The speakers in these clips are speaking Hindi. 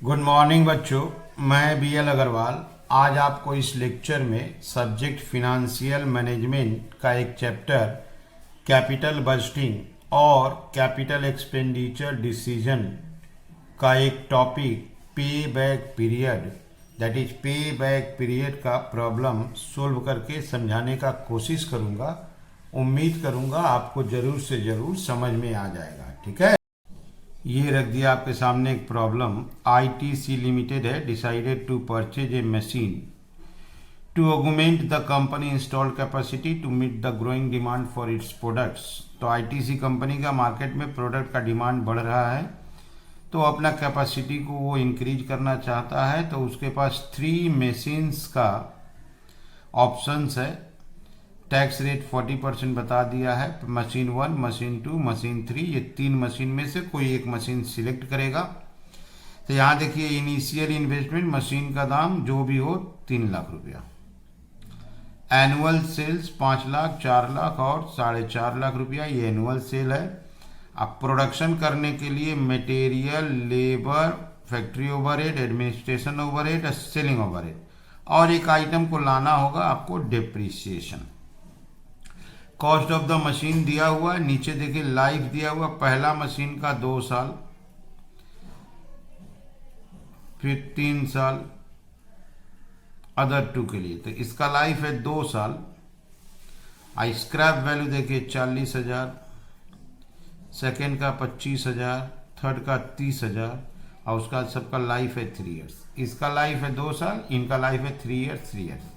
गुड मॉर्निंग बच्चों, मैं बी एल अग्रवाल आज आपको इस लेक्चर में सब्जेक्ट फिनेंशियल मैनेजमेंट का एक चैप्टर कैपिटल बजटिंग और कैपिटल एक्सपेंडिचर डिसीजन का एक टॉपिक पे बैक पीरियड दैट इज पे बैक पीरियड का प्रॉब्लम सोल्व करके समझाने का कोशिश करूँगा। उम्मीद करूँगा आपको ज़रूर से ज़रूर समझ में आ जाएगा। ठीक है, ये रख दिया आपके सामने एक प्रॉब्लम। आईटीसी लिमिटेड है decided to purchase a machine to augment the company installed capacity to meet the growing demand for its products. तो आईटीसी कंपनी का मार्केट में प्रोडक्ट का डिमांड बढ़ रहा है, तो अपना कैपेसिटी को वो इंक्रीज करना चाहता है। तो उसके पास 3 मशीन्स का ऑप्शंस है। टैक्स रेट 40% बता दिया है। मशीन 1, मशीन 2, मशीन 3, ये 3 मशीन में से कोई एक मशीन सिलेक्ट करेगा। तो यहाँ देखिए इनिशियल इन्वेस्टमेंट मशीन का दाम जो भी हो 3 लाख रुपया, एनुअल सेल्स 5 लाख, 4 लाख और 4.5 लाख रुपया, ये एनुअल सेल है। अब प्रोडक्शन करने के लिए material, labour, factory overhead, administration overhead, selling overhead और एक आइटम को लाना होगा आपको depreciation. Cost of the machine दिया हुआ है, नीचे देखिए लाइफ दिया हुआ, पहला मशीन का 2 साल, फिर 3 साल अदर 2 के लिए, तो इसका लाइफ है 2 साल। स्क्रैप वैल्यू देखिए 40,000, सेकेंड का 25,000, थर्ड का 30,000 और उसका सबका लाइफ है 3 ईयर्स। इसका लाइफ है 2 साल, इनका लाइफ है 3 ईयर्स, 3 ईयर्स।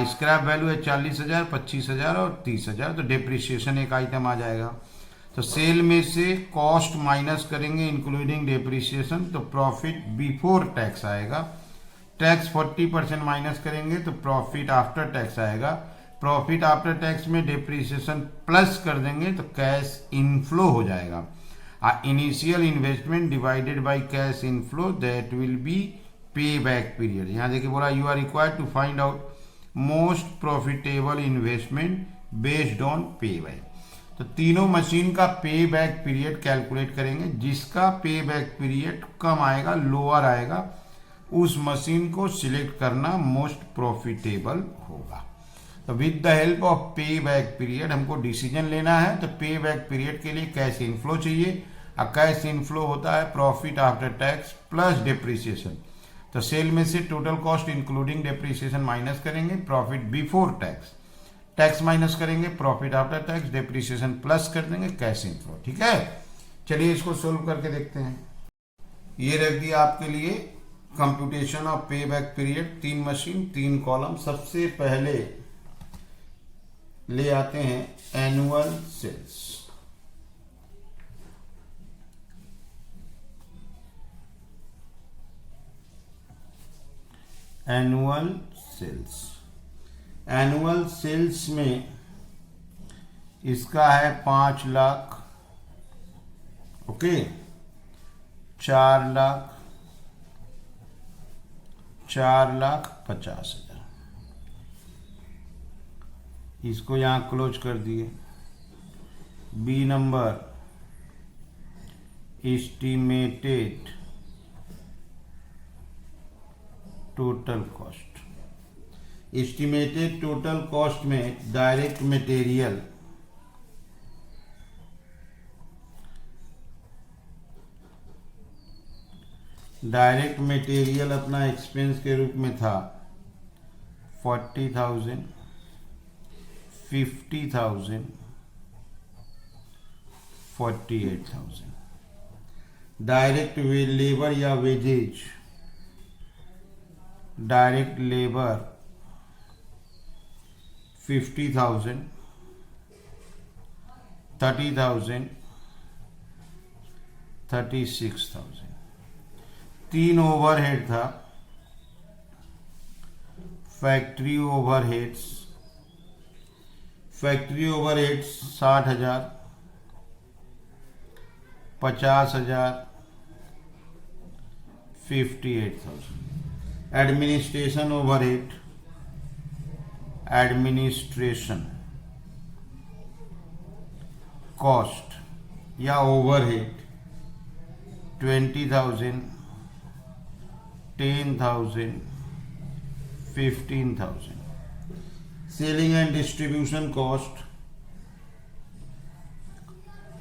स्क्रैप वैल्यू है 40,000, 25,000 और 30,000, तो डिप्रिसिएशन एक आइटम आ जाएगा। तो सेल में से कॉस्ट माइनस करेंगे इंक्लूडिंग डिप्रिसिएशन, तो प्रॉफिट बिफोर टैक्स आएगा। टैक्स 40% माइनस करेंगे तो प्रॉफिट आफ्टर टैक्स आएगा। प्रॉफिट आफ्टर टैक्स में डिप्रिसिएशन प्लस कर देंगे तो कैश इनफ्लो हो जाएगा। Initial investment divided by cash inflow that will be pay back period. यहाँ देखिए बोला you are required to find out most profitable investment based on pay back. तो तीनों मशीन का पे बैक पीरियड कैलकुलेट करेंगे। जिसका पे बैक पीरियड कम आएगा, लोअर आएगा, उस मशीन को सिलेक्ट करना मोस्ट प्रॉफिटेबल होगा। तो with the help of pay back period हमको डिसीजन लेना है। तो पे बैक पीरियड के लिए कैश इनफ्लो चाहिए, और कैश इनफ्लो होता है profit after tax plus depreciation. तो सेल में से total cost including depreciation minus करेंगे, profit before tax, tax minus करेंगे, profit after tax, depreciation plus कर देंगे, कैश इनफ्लो। ठीक है, चलिए इसको सोल्व करके देखते हैं। ये रख दिया आपके लिए computation of pay back period, 3 machine 3 column. सबसे पहले ले आते हैं annual sales. Annual sales, annual sales में इसका है 5 लाख, ओके, 4 लाख, 4,50,000। इसको यहां क्लोज कर दिए। B number estimated total cost. Estimated total cost में डायरेक्ट मटेरियल, डायरेक्ट मटेरियल अपना एक्सपेंस के रूप में था 40,000, 50,000, 48,000। डायरेक्ट लेबर या वेजेज, डायरेक्ट लेबर 50,000, 30,000, 36,000। 3 ओवरहेड था, factory overheads, factory overheads 60,000, 50,000, 58,000। Administration overhead, administration cost या overhead 20,000, 10,000, 15,000. Selling and distribution cost.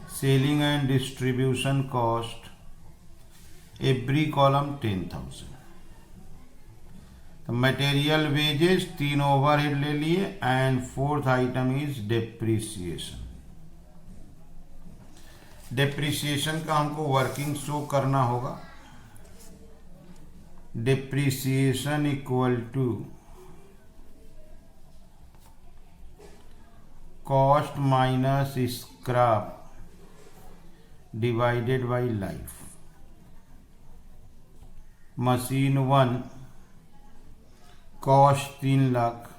Selling and distribution cost. Every column 10,000. तो मटेरियल वेजेस 3 ओवरहेड ले लिए and fourth item is depreciation. Depreciation का हमको वर्किंग शो करना होगा. Depreciation equal to cost minus scrap divided by life. Machine 1 cost 3 lakh,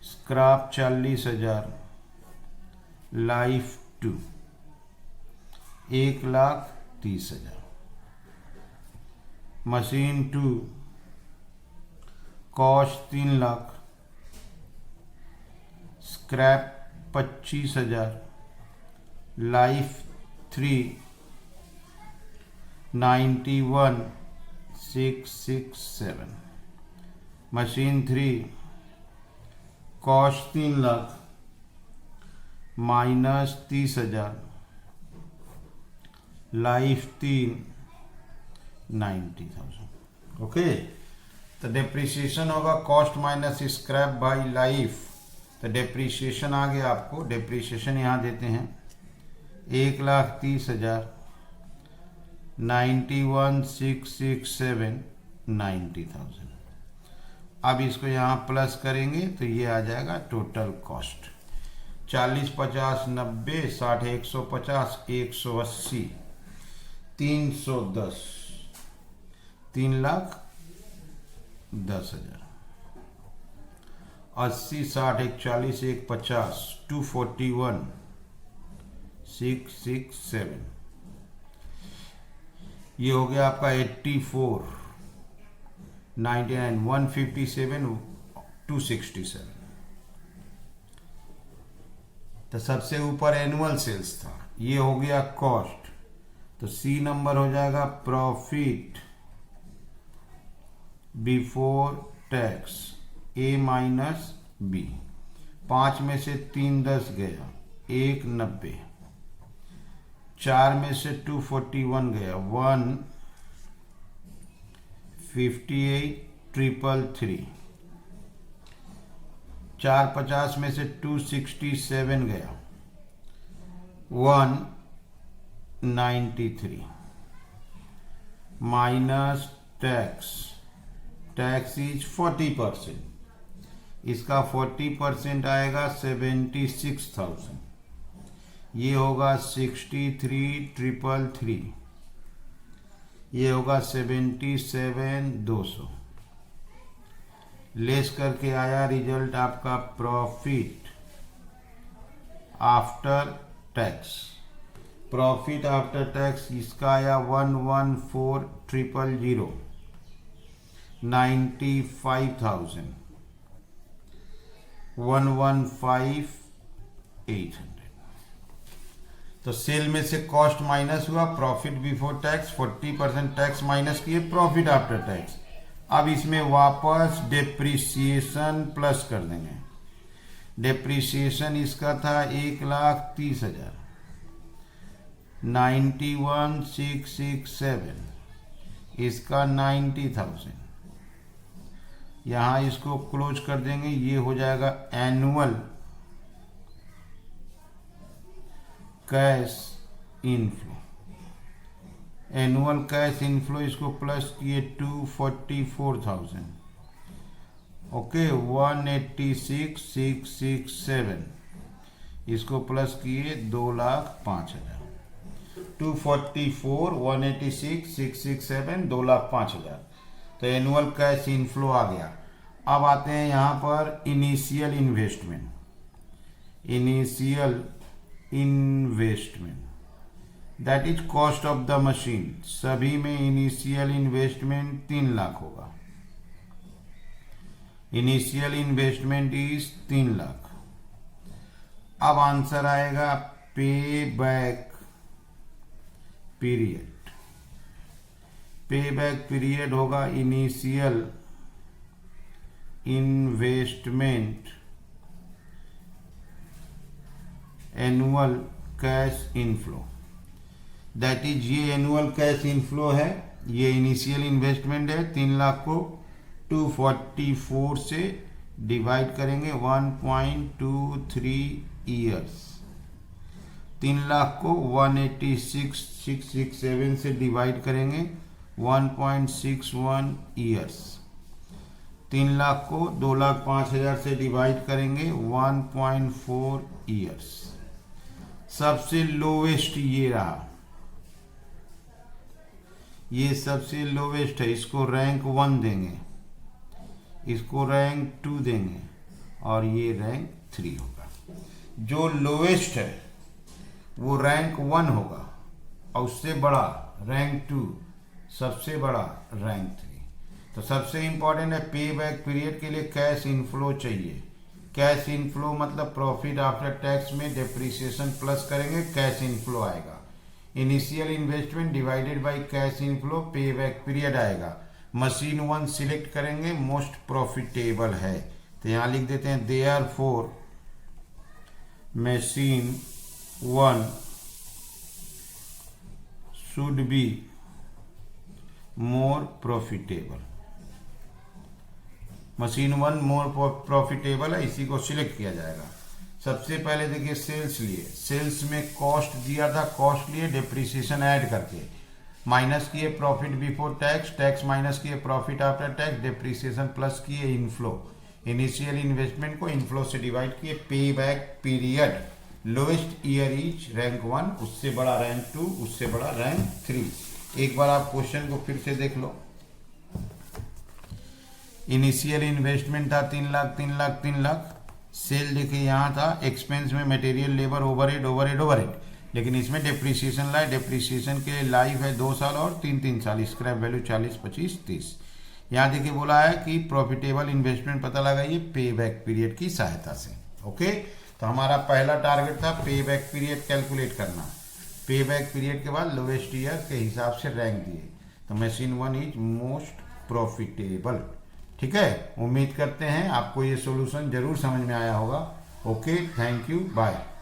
scrap 40,000, life 2 1,30,000. Machine 2 cost 3 lakh, scrap 25,000, life 3 91,667. Machine 3 cost 3 lakh minus 30,000, life 3 90,000. Okay, तो डेप्रिसिएशन होगा cost minus scrap by life. तो डेप्रिसिएशन आ गया आपको. डेप्रिसिएशन यहाँ देते हैं 1,30,000, 91,667, 90,000. अब इसको यहाँ प्लस करेंगे तो ये आ जाएगा टोटल कॉस्ट. 40, 50, 90, 60, 150, 180, 310, 3,10,000. 80, 60, 140, 150, 241, 667. ये हो गया आपका 84, 99, 157, 267. तो सबसे ऊपर एनुअल सेल्स था. ये हो गया कॉस्ट. तो सी नंबर हो जाएगा प्रॉफिट बिफोर टैक्स ए माइनस बी. 5 में से 3 10 गया, 190. 4 में से 241 गया, 158,333. 4 50 में से 267 गया, 193. Minus tax. Tax is 40%. इसका 40% आएगा 76,000. ये होगा 63,333. ये होगा 77,200. लेस करके आया रिजल्ट आपका profit after tax. Profit after tax इसका आया 114,000, 95,000, 115,800. तो सेल में से कॉस्ट माइनस हुआ, profit before tax, 40% tax minus किए, प्रॉफिट आफ्टर टैक्स. अब इसमें वापस डेप्रिसिएशन प्लस कर देंगे. डेप्रिसिएशन इसका था 1,30,000, 91,667. इसका 90,000. यहाँ इसको क्लोज कर देंगे. ये हो जाएगा annual cash inflow. Annual cash inflow इसको प्लस किए 244,000. ओके, 186,667. इसको प्लस किए 2,05,000. 244, 186,667, 2,05,000. तो एनुअल कैश इनफ्लो आ गया. अब आते हैं यहाँ पर initial investment. Initial investment that is cost of the machine. सभी में इनिशियल इन्वेस्टमेंट 3 लाख होगा. Initial investment is 3 lakh. अब आंसर आएगा पे बैक पीरियड. पे बैक पीरियड होगा initial investment annual cash inflow, that is ये एनुअल कैश इनफ्लो है, ये इनिशियल इन्वेस्टमेंट है 3 लाख को 244 से डिवाइड करेंगे 1.23 ईयर्स, 3 लाख को 186,667 से डिवाइड करेंगे 1.61 ईयर्स, 3 लाख को 2,05,000 से डिवाइड करेंगे 1.4 ईयर्स। सबसे लोवेस्ट ये रहा, ये सबसे लोवेस्ट है, इसको रैंक 1 देंगे, इसको रैंक 2 देंगे और ये रैंक 3 होगा। जो लोवेस्ट है वो रैंक 1 होगा और उससे बड़ा रैंक 2, सबसे बड़ा रैंक 3। तो सबसे इंपॉर्टेंट है पे बैक पीरियड के लिए कैश इनफ्लो चाहिए। कैश इनफ्लो मतलब प्रॉफिट आफ्टर टैक्स में डेप्रिसिएशन प्लस करेंगे कैश इनफ्लो आएगा। Initial investment divided by cash inflow, पे बैक पीरियड आएगा। मशीन 1 सिलेक्ट करेंगे, मोस्ट प्रॉफिटेबल है तो यहां लिख देते हैं therefore machine 1 should be more profitable. Machine 1 more profitable है, इसी को सिलेक्ट किया जाएगा। सबसे पहले देखिए सेल्स लिए, सेल्स में कॉस्ट दिया था, कॉस्ट लिए डेप्रिसिएशन ऐड करके, माइनस किए profit before tax, tax minus किए profit after tax, depreciation plus किए इनफ्लो, इनिशियल इन्वेस्टमेंट को इनफ्लो से डिवाइड किए, pay back period lowest year is rank 1, उससे बड़ा रैंक 2, उससे बड़ा रैंक 3। एक बार आप क्वेश्चन को फिर से देख लो। इनिशियल इन्वेस्टमेंट था 3 लाख, 3 लाख, 3 लाख। सेल देखिए यहाँ था, एक्सपेंस में material, labour, overhead, overhead, overhead, लेकिन इसमें डेप्रिसिएशन लाए, डेप्रिसिएशन के लाइफ है 2 साल और 3 साल, स्क्रैप वैल्यू 40, 25, 30। यहाँ देखिए बोला है कि प्रॉफिटेबल इन्वेस्टमेंट पता लगाइए पे बैक पीरियड की सहायता से। ओके, तो हमारा पहला टारगेट था पे बैक पीरियड कैलकुलेट करना। पे बैक पीरियड के बाद लोवेस्ट ईयर के हिसाब से रैंक दिए, तो मशीन 1 इज मोस्ट प्रॉफिटेबल। ठीक है, उम्मीद करते हैं आपको ये सॉल्यूशन जरूर समझ में आया होगा। Okay, thank you, bye.